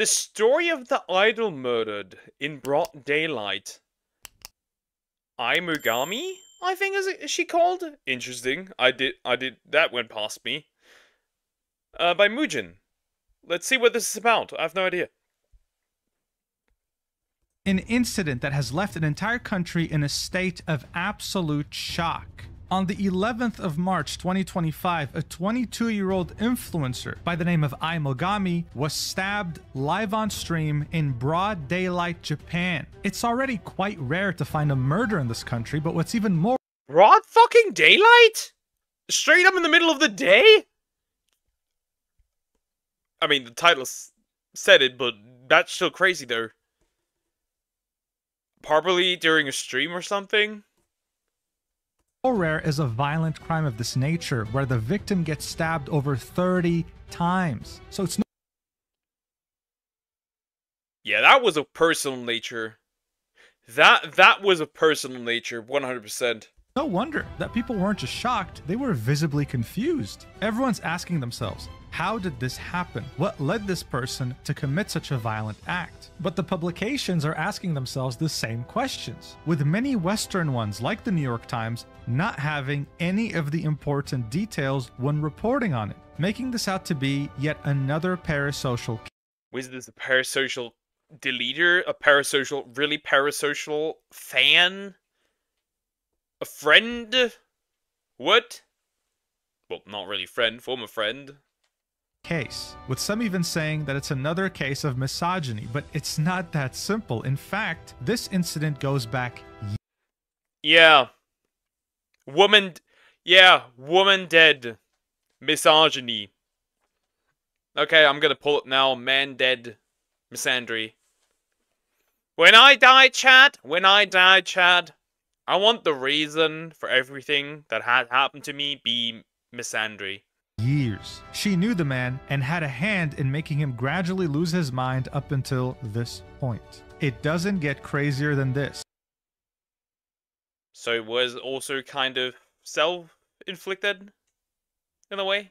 The story of the idol murdered in broad daylight. Mogami, I think is she called? Interesting. I did that went past me. By Mujin. Let's see what this is about. I have no idea. An incident that has left an entire country in a state of absolute shock. On the 11th of March 2025, a 22-year-old influencer by the name of Mogami was stabbed live on stream in broad daylight Japan. It's already quite rare to find a murder in this country, but what's even more— Broad fucking daylight? Straight up in the middle of the day? I mean, the title said it, but that's still crazy though. Probably during a stream or something? More rare is a violent crime of this nature, where the victim gets stabbed over 30 times. So it's no— Yeah, that was of personal nature. That was of personal nature, 100%. no wonder that people weren't just shocked, they were visibly confused. Everyone's asking themselves, how did this happen? What led this person to commit such a violent act? But the publications are asking themselves the same questions, with many Western ones like the New York Times not having any of the important details when reporting on it, making this out to be yet another parasocial. Was this a parasocial deleter? A parasocial, really parasocial fan? A friend? What? Well, not really friend, former friend. Case, with some even saying that it's another case of misogyny, but it's not that simple. In fact, this incident goes back. Yeah. Woman dead. Misogyny. Okay, I'm gonna pull it now. Man dead. Misandry. When I die, chat, I want the reason for everything that had happened to me be misandry. Years. She knew the man and had a hand in making him gradually lose his mind up until this point. It doesn't get crazier than this. So it was also kind of self-inflicted, in a way?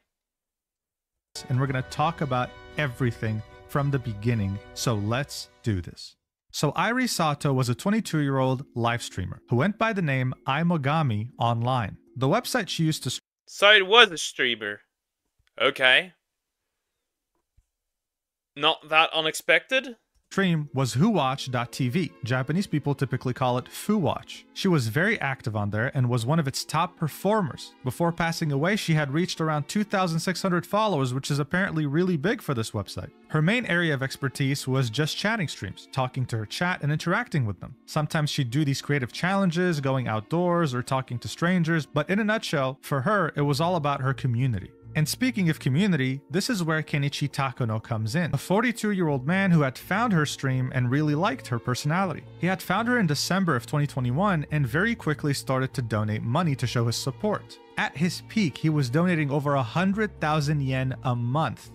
And we're going to talk about everything from the beginning, so let's do this. So Irie Sato was a 22-year-old live streamer who went by the name Mogami online. The website she used to— So it was a streamer. Okay. Not that unexpected? stream was whowatch.tv. Japanese people typically call it fuwatch. She was very active on there and was one of its top performers. Before passing away, she had reached around 2,600 followers, which is apparently really big for this website. Her main area of expertise was just chatting streams, talking to her chat and interacting with them. Sometimes she'd do these creative challenges, going outdoors or talking to strangers, but in a nutshell, for her, it was all about her community. And speaking of community, this is where Kenichi Takono comes in, a 42-year-old man who had found her stream and really liked her personality. He had found her in December of 2021 and very quickly started to donate money to show his support. At his peak, he was donating over 100,000 yen a month.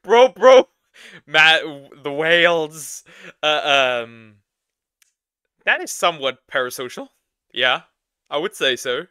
Bro, Matt, the whales, that is somewhat parasocial. Yeah, I would say so.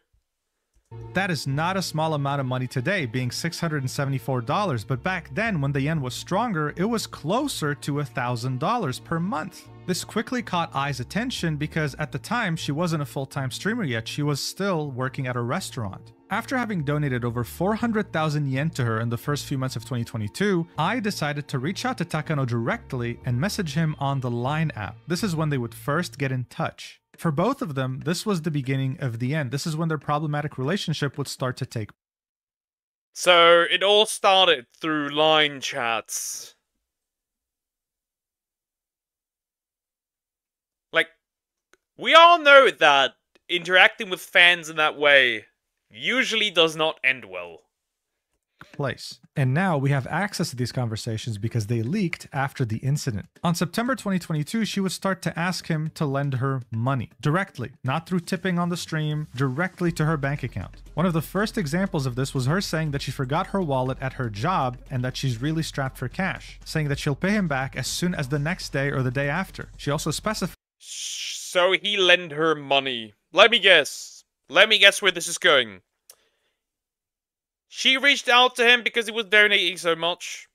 That is not a small amount of money today, being $674, but back then, when the yen was stronger, it was closer to $1,000 per month. This quickly caught Ai's attention because at the time, she wasn't a full-time streamer yet, she was still working at a restaurant. After having donated over 400,000 yen to her in the first few months of 2022, Ai decided to reach out to Takano directly and message him on the Line app. This is when they would first get in touch. For both of them, this was the beginning of the end. This is when their problematic relationship would start to take. So, it all started through line chats. Like, we all know that interacting with fans in that way usually does not end well. Place. And now we have access to these conversations because they leaked after the incident. On September 2022, she would start to ask him to lend her money directly, not through tipping on the stream, directly to her bank account. One of the first examples of this was her saying that she forgot her wallet at her job and that she's really strapped for cash, saying that she'll pay him back as soon as the next day or the day after. She also specified. So he lent her money. Let me guess. Let me guess where this is going. She reached out to him because he was donating so much.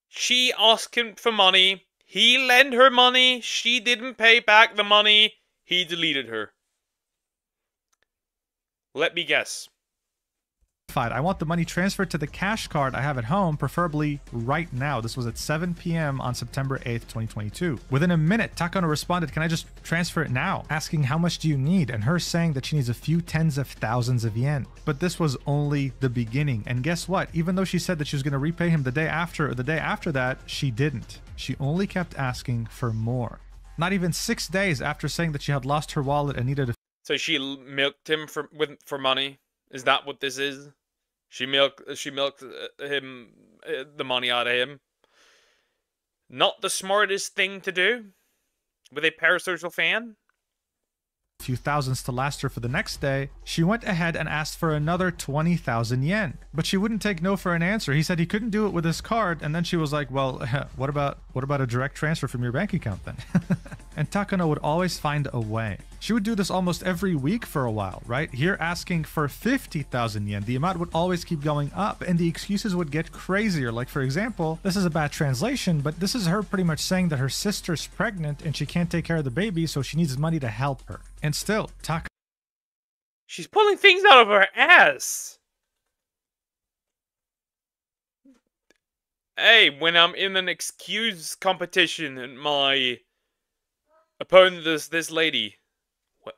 She asked him for money. He lent her money. She didn't pay back the money. He deleted her. Let me guess. I want the money transferred to the cash card I have at home, preferably right now. This was at 7 p.m. on September 8th, 2022. Within a minute, Takano responded, "Can I just transfer it now?" Asking how much do you need, and her saying that she needs a few tens of thousands of yen. But this was only the beginning. And guess what? Even though she said that she was going to repay him the day after or the day after that, she didn't. She only kept asking for more. Not even 6 days after saying that she had lost her wallet and needed a... So she milked him for money? Is that what this is? She milked him, the money out of him. Not the smartest thing to do with a parasocial fan. few thousands to last her for the next day. She went ahead and asked for another 20,000 yen, but she wouldn't take no for an answer. He said he couldn't do it with his card, and then she was like, "Well, what about a direct transfer from your bank account then?" And Takano would always find a way. She would do this almost every week for a while, right? Here asking for 50,000 yen. The amount would always keep going up, and the excuses would get crazier. Like, for example, this is a bad translation, but this is her pretty much saying that her sister's pregnant and she can't take care of the baby, so she needs money to help her. And still, she's pulling things out of her ass. Hey, when I'm in an excuse competition and my opponent is this lady. What?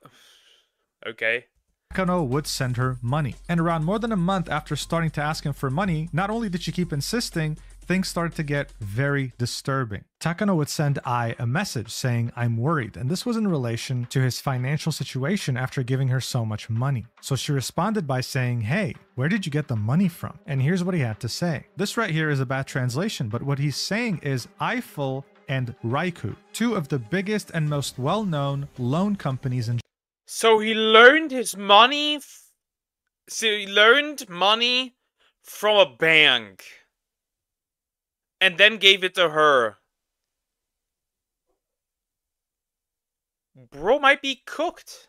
Okay. Takano would send her money. And around more than a month after starting to ask him for money, not only did she keep insisting, things started to get very disturbing. Takano would send Ai a message saying, "I'm worried," and this was in relation to his financial situation after giving her so much money. So she responded by saying, "Hey, where did you get the money from?" And here's what he had to say. This right here is a bad translation, but what he's saying is Eiffel and Raiku, two of the biggest and most well-known loan companies in... So he learned his money... So he learned money from a bank. And then gave it to her. Bro might be cooked.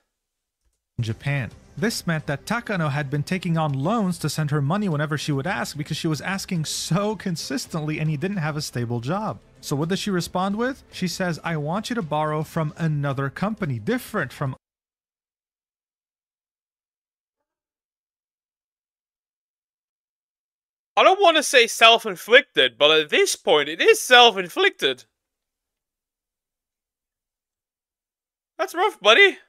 Japan. This meant that Takano had been taking on loans to send her money whenever she would ask because she was asking so consistently and he didn't have a stable job. So what does she respond with? She says, "I want you to borrow from another company, different from..." I don't want to say self-inflicted, but at this point, it is self-inflicted. That's rough, buddy.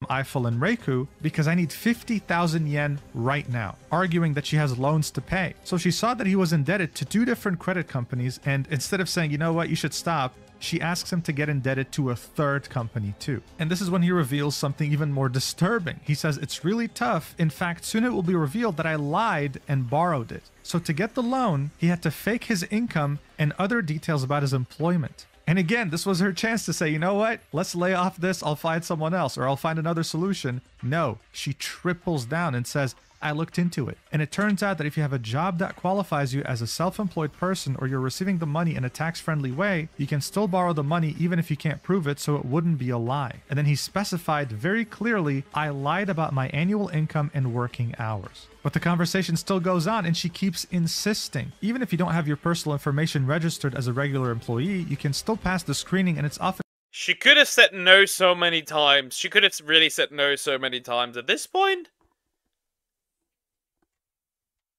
Eiffel and Reiku because I need 50,000 yen right now, arguing that she has loans to pay. So she saw that he was indebted to two different credit companies, and instead of saying, "You know what, you should stop," she asks him to get indebted to a third company too. And this is when he reveals something even more disturbing. He says, "It's really tough. In fact, soon it will be revealed that I lied and borrowed it." So to get the loan, he had to fake his income and other details about his employment. And again, this was her chance to say, "You know what? Let's lay off this. I'll find someone else or I'll find another solution." No, she triples down and says, "I looked into it. And it turns out that if you have a job that qualifies you as a self-employed person or you're receiving the money in a tax-friendly way, you can still borrow the money even if you can't prove it, so it wouldn't be a lie." And then he specified very clearly, "I lied about my annual income and working hours." But the conversation still goes on and she keeps insisting. Even if you don't have your personal information registered as a regular employee, you can still pass the screening and it's often... She could have said no so many times. She could have really said no so many times. At this point...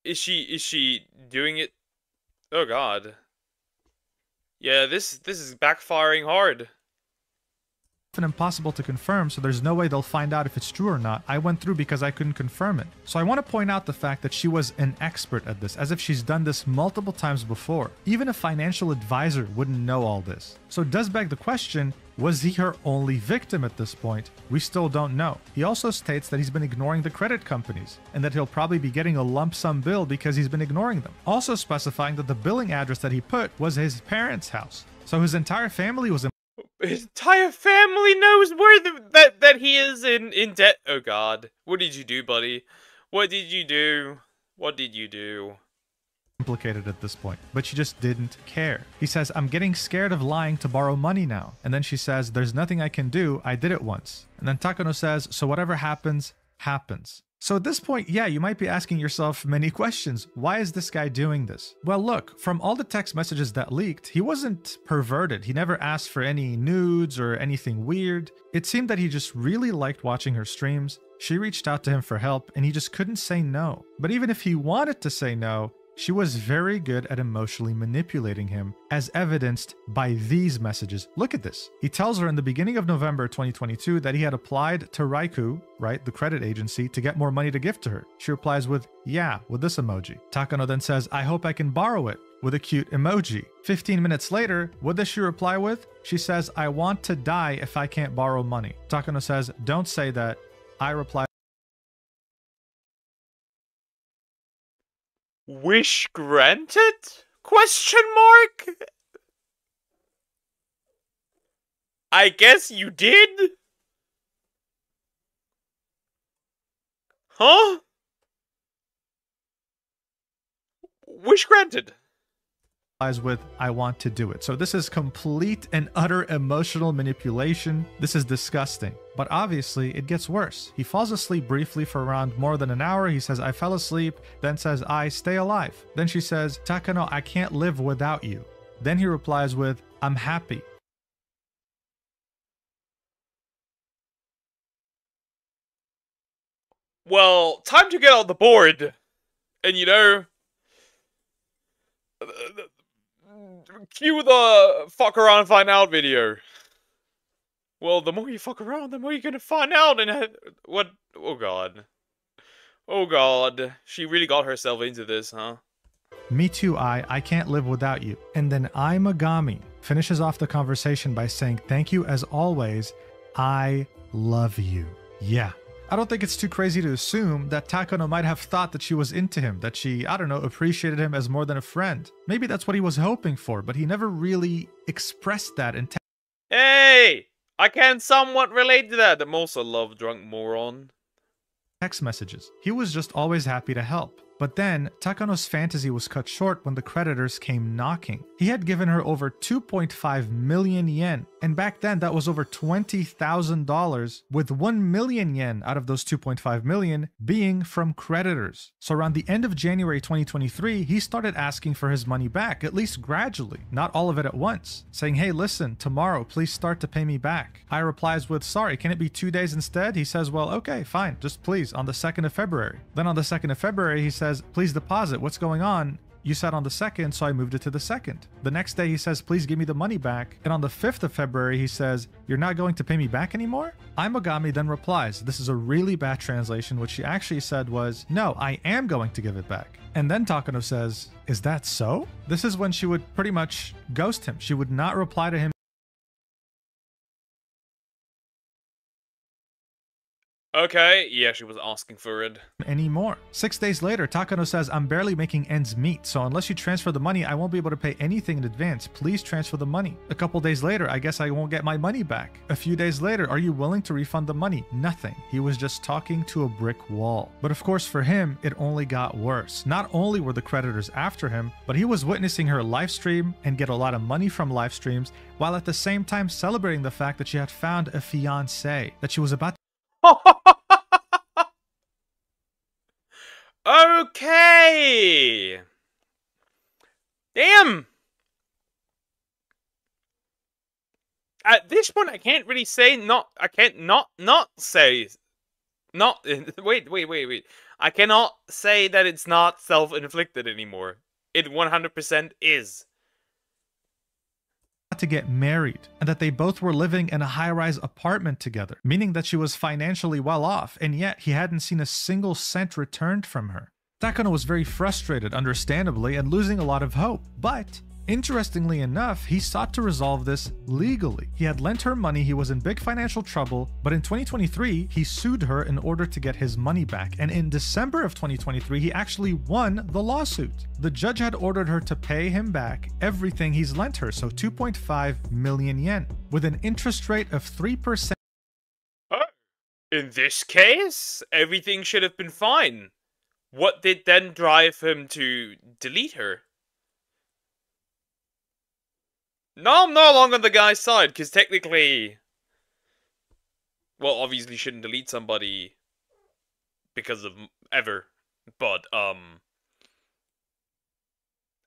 Is she doing it? Oh god. Yeah, this is backfiring hard. Impossible to confirm, so there's no way they'll find out if it's true or not. I went through because I couldn't confirm it. So I want to point out the fact that she was an expert at this, as if she's done this multiple times before. Even a financial advisor wouldn't know all this. So it does beg the question, was he her only victim at this point? We still don't know. He also states that he's been ignoring the credit companies, and that he'll probably be getting a lump sum bill because he's been ignoring them. Also specifying that the billing address that he put was his parents' house. So his entire family was... His entire family knows where that he is in debt. Oh god. What did you do, buddy? What did you do? What did you do? complicated at this point, but she just didn't care. He says, I'm getting scared of lying to borrow money now. And then she says, there's nothing I can do. I did it once. And then Takano says, so whatever happens, happens. So at this point, yeah, you might be asking yourself many questions. Why is this guy doing this? Well, look, from all the text messages that leaked, he wasn't perverted. He never asked for any nudes or anything weird. It seemed that he just really liked watching her streams. She reached out to him for help and he just couldn't say no. But even if he wanted to say no, she was very good at emotionally manipulating him, as evidenced by these messages. Look at this. He tells her in the beginning of November 2022 that he had applied to Raiku, right, the credit agency, to get more money to gift to her. She replies with, yeah, with this emoji. Takano then says, I hope I can borrow it, with a cute emoji. 15 minutes later, what does she reply with? She says, I want to die if I can't borrow money. Takano says, don't say that. I reply, wish granted? Question mark? I guess you did? Huh? Wish granted. with, I want to do it. So this is complete and utter emotional manipulation. This is disgusting. But obviously, it gets worse. He falls asleep briefly for around more than an hour. He says, I fell asleep, then says, I stay alive. Then she says, Takano, I can't live without you. Then he replies with, I'm happy. Well, time to get on the board. And you know, cue the fuck around find out video. Well, the more you fuck around, the more you're gonna find out. And what? Oh god. Oh god. She really got herself into this, huh? Me too, I can't live without you. And then Mogami finishes off the conversation by saying, thank you as always. I love you. Yeah. I don't think it's too crazy to assume that Takano might have thought that she was into him, that she, I don't know, appreciated him as more than a friend. Maybe that's what he was hoping for, but he never really expressed that in Hey! I can somewhat relate to that. I'm also a love drunk moron. text messages. He was just always happy to help. But then, Takano's fantasy was cut short when the creditors came knocking. He had given her over 2.5 million yen, and back then that was over $20,000, with 1 million yen out of those 2.5 million being from creditors. So around the end of January 2023, he started asking for his money back, at least gradually, not all of it at once, saying, hey, listen, tomorrow, please start to pay me back. I replies with, sorry, can it be 2 days instead? He says, well, okay, fine, just please, on the 2nd of February. Then on the 2nd of February, he says, please deposit. What's going on? You said on the 2nd, so I moved it to the 2nd. The next day he says, please give me the money back. And on the 5th of February, he says, you're not going to pay me back anymore? Mogami then replies, this is a really bad translation. What she actually said was, no, I am going to give it back. And then Takano says, is that so? This is when she would pretty much ghost him. She would not reply to him Okay, yeah, she was asking for it. anymore. 6 days later, Takano says, I'm barely making ends meet, so unless you transfer the money, I won't be able to pay anything in advance. Please transfer the money. A couple days later, I guess I won't get my money back. A few days later, are you willing to refund the money? Nothing. He was just talking to a brick wall. But of course, for him, it only got worse. Not only were the creditors after him, but he was witnessing her live stream and get a lot of money from live streams, while at the same time celebrating the fact that she had found a fiancé, that she was about Okay. Damn. At this point, I can't really say not. I can't not say not. Wait. I cannot say that it's not self-inflicted anymore. It 100% is. to get married, and that they both were living in a high-rise apartment together, meaning that she was financially well off, and yet he hadn't seen a single cent returned from her. Takano was very frustrated, understandably, and losing a lot of hope, but interestingly enough, he sought to resolve this legally. He had lent her money, he was in big financial trouble, but in 2023, he sued her in order to get his money back, and in December of 2023, he actually won the lawsuit. The judge had ordered her to pay him back everything he's lent her, so 2.5 million yen, with an interest rate of 3%. In this case, everything should have been fine. What did then drive him to delete her? No, I'm no longer on the guy's side, because technically... Well, obviously shouldn't delete somebody because of ever. But,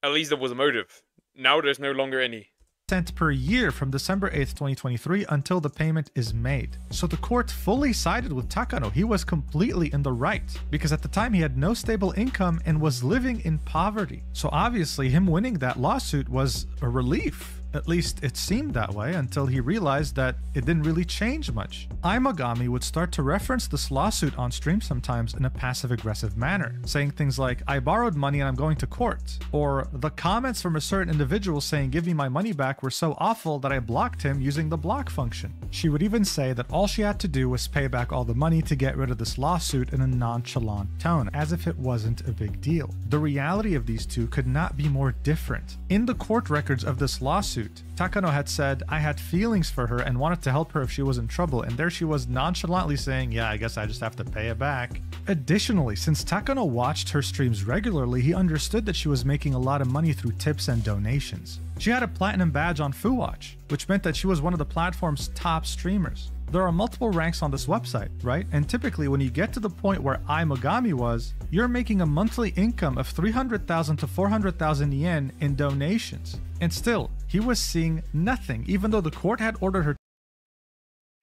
at least there was a motive. Now there's no longer any. Cent per year from December 8th, 2023 until the payment is made. So the court fully sided with Takano. He was completely in the right because at the time he had no stable income and was living in poverty. So obviously him winning that lawsuit was a relief. At least it seemed that way until he realized that it didn't really change much. Mogami would start to reference this lawsuit on stream sometimes in a passive-aggressive manner, saying things like, "I borrowed money and I'm going to court," or "The comments from a certain individual saying give me my money back were so awful that I blocked him using the block function." She would even say that all she had to do was pay back all the money to get rid of this lawsuit in a nonchalant tone, as if it wasn't a big deal. The reality of these two could not be more different. In the court records of this lawsuit, Takano had said, "I had feelings for her and wanted to help her if she was in trouble," and there she was nonchalantly saying, "Yeah, I guess I just have to pay it back." Additionally, since Takano watched her streams regularly, he understood that she was making a lot of money through tips and donations. She had a platinum badge on FuWatch, which meant that she was one of the platform's top streamers. There are multiple ranks on this website, right? And typically when you get to the point where Mogami was, you're making a monthly income of 300,000 to 400,000 yen in donations. And still, he was seeing nothing, even though the court had ordered her.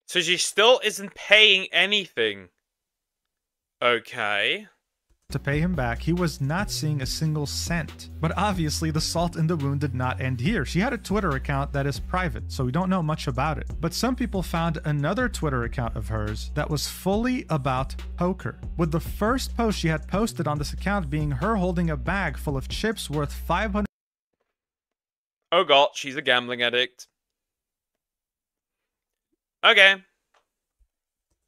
So she still isn't paying anything. Okay. To pay him back, he was not seeing a single cent. But obviously, the salt in the wound did not end here. She had a Twitter account that is private, so we don't know much about it. But some people found another Twitter account of hers that was fully about poker, with the first post she had posted on this account being her holding a bag full of chips worth 500. Oh god, she's a gambling addict. Okay.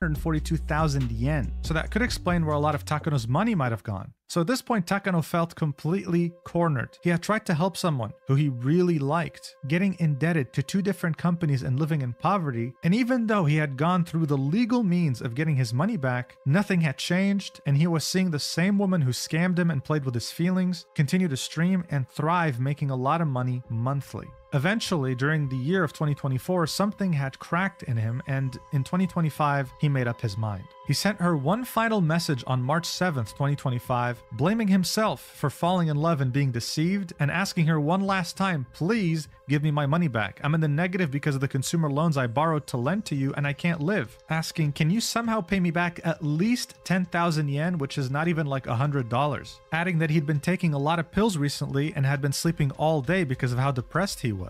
142,000 yen. So that could explain where a lot of Takano's money might have gone. So at this point, Takano felt completely cornered. He had tried to help someone who he really liked, getting indebted to 2 different companies and living in poverty. And even though he had gone through the legal means of getting his money back, nothing had changed, and he was seeing the same woman who scammed him and played with his feelings continue to stream and thrive, making a lot of money monthly. Eventually, during the year of 2024, something had cracked in him, and in 2025, he made up his mind. He sent her one final message on March 7th, 2025, blaming himself for falling in love and being deceived, and asking her one last time, "Please give me my money back. I'm in the negative because of the consumer loans I borrowed to lend to you, and I can't live." Asking, "Can you somehow pay me back at least 10,000 yen, which is not even like $100. Adding that he'd been taking a lot of pills recently and had been sleeping all day because of how depressed he was.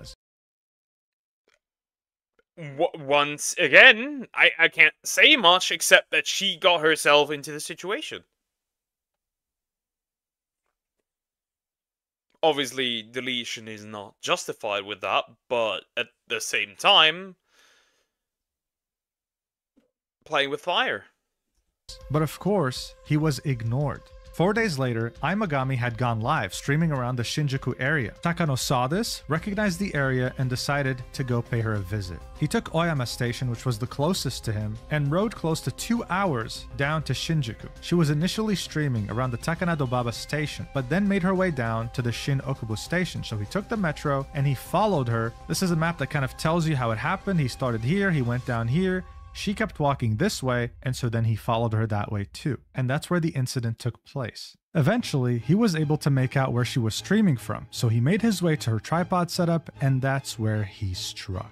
Once again, I can't say much except that she got herself into the situation. Obviously, deletion is not justified with that, but at the same time, playing with fire. But of course, he was ignored. 4 days later, Mogami had gone live, streaming around the Shinjuku area. Takano saw this, recognized the area, and decided to go pay her a visit. He took Oyama Station, which was the closest to him, and rode close to 2 hours down to Shinjuku. She was initially streaming around the Takanadobaba station, but then made her way down to the Shin Okubo station. So he took the metro, and he followed her. This is a map that kind of tells you how it happened. He started here, he went down here. She kept walking this way, and so then he followed her that way too. And that's where the incident took place. Eventually, he was able to make out where she was streaming from, so he made his way to her tripod setup, and that's where he struck.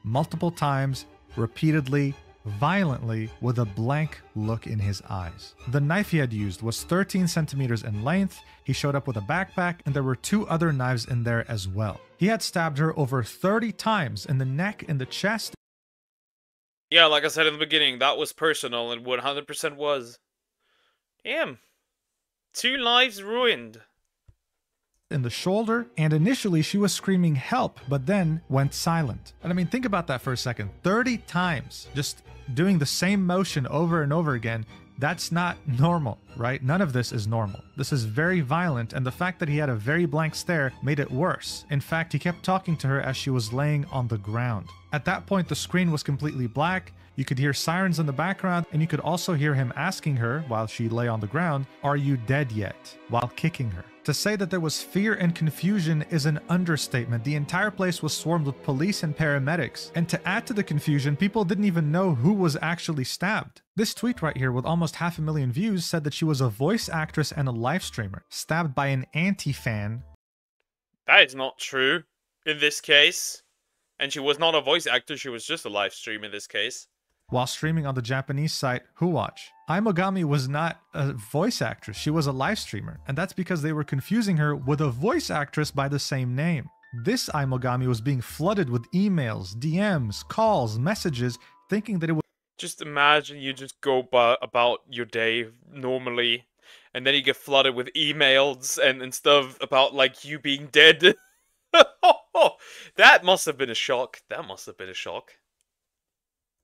Multiple times, repeatedly, violently, with a blank look in his eyes. The knife he had used was 13 centimeters in length. He showed up with a backpack, and there were 2 other knives in there as well. He had stabbed her over 30 times in the neck, in the chest. Yeah, like I said in the beginning, that was personal and 100% was. Damn. 2 lives ruined. In the shoulder, and initially she was screaming help, but then went silent. And I mean, think about that for a second. 30 times, just doing the same motion over and over again. That's not normal, right? None of this is normal. This is very violent, and the fact that he had a very blank stare made it worse. In fact, he kept talking to her as she was laying on the ground. At that point, the screen was completely black. You could hear sirens in the background, and you could also hear him asking her, while she lay on the ground, "Are you dead yet?" while kicking her. To say that there was fear and confusion is an understatement. The entire place was swarmed with police and paramedics. And to add to the confusion, people didn't even know who was actually stabbed. This tweet right here with almost 500,000 views said that she was a voice actress and a live streamer, stabbed by an anti-fan. That is not true in this case. And she was not a voice actor, she was just a live stream in this case. While streaming on the Japanese site Whowatch. Mogami was not a voice actress, she was a live streamer, and that's because they were confusing her with a voice actress by the same name. This Mogami was being flooded with emails, DMs, calls, messages, thinking that it was... Just imagine you just go about your day normally, and then you get flooded with emails and stuff about, like, you being dead. That must have been a shock. That must have been a shock.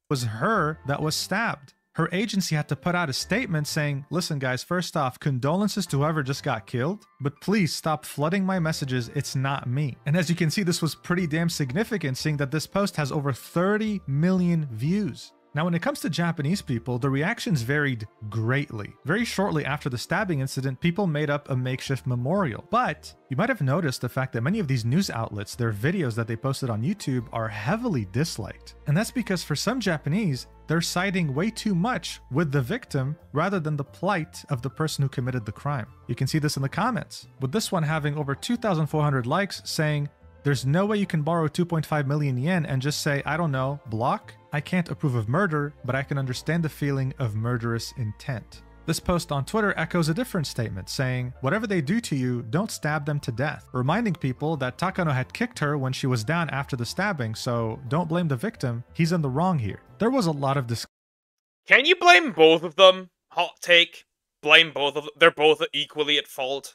Was her that was stabbed. Her agency had to put out a statement saying, "Listen guys, first off, condolences to whoever just got killed, but please stop flooding my messages, it's not me." And as you can see, this was pretty damn significant, seeing that this post has over 30 million views. Now, when it comes to Japanese people, the reactions varied greatly. Very shortly after the stabbing incident, people made up a makeshift memorial. But you might have noticed the fact that many of these news outlets, their videos that they posted on YouTube are heavily disliked. And that's because for some Japanese, they're siding way too much with the victim rather than the plight of the person who committed the crime. You can see this in the comments, with this one having over 2,400 likes saying, "There's no way you can borrow 2.5 million yen and just say, I don't know, block? I can't approve of murder, but I can understand the feeling of murderous intent." This post on Twitter echoes a different statement, saying, "Whatever they do to you, don't stab them to death," reminding people that Takano had kicked her when she was down after the stabbing, so don't blame the victim, he's in the wrong here. There was a lot of discussion. Can you blame both of them? Hot take. Blame both of them. They're both equally at fault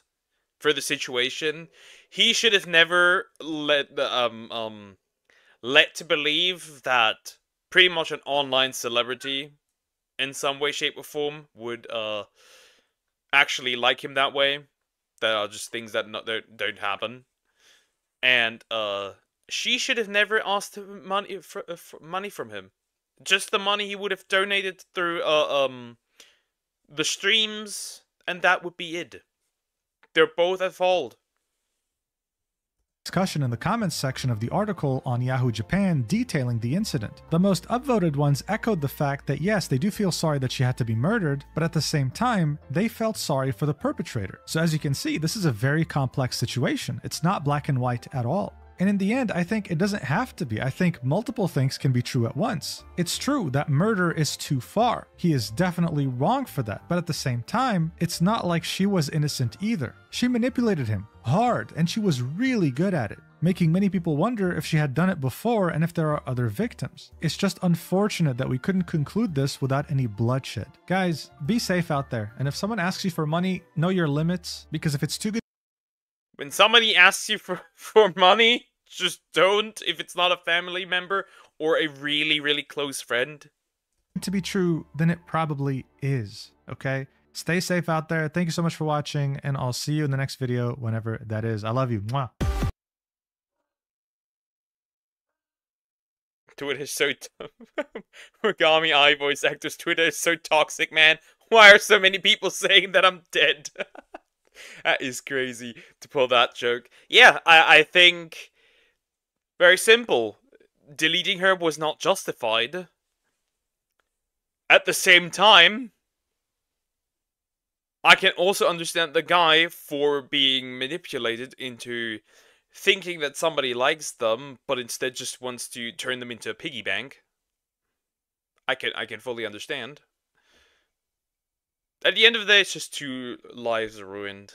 for the situation. He should have never let to believe that pretty much an online celebrity in some way, shape, or form would actually like him that way. There are just things that don't happen. And she should have never asked money money from him. Just the money he would have donated through the streams, and that would be it. They're both at fault. Discussion in the comments section of the article on Yahoo Japan detailing the incident. The most upvoted ones echoed the fact that yes, they do feel sorry that she had to be murdered, but at the same time, they felt sorry for the perpetrator. So as you can see, this is a very complex situation. It's not black and white at all. And in the end, I think it doesn't have to be. I think multiple things can be true at once. It's true that murder is too far. He is definitely wrong for that. But at the same time, it's not like she was innocent either. She manipulated him hard, and she was really good at it, making many people wonder if she had done it before and if there are other victims. It's just unfortunate that we couldn't conclude this without any bloodshed. Guys, be safe out there. And if someone asks you for money, know your limits, because if it's too good... When somebody asks you for money, just don't, if it's not a family member or a really, really close friend. To be true, then it probably is, okay? Stay safe out there. Thank you so much for watching, and I'll see you in the next video whenever that is. I love you. Mwah. Twitter is so... Mogami I voice actors, Twitter is so toxic, man. Why are so many people saying that I'm dead? That is crazy to pull that joke. Yeah, I think... Very simple. Deleting her was not justified. At the same time, I can also understand the guy for being manipulated into thinking that somebody likes them, but instead just wants to turn them into a piggy bank. I can fully understand. At the end of the day, it's just two lives ruined.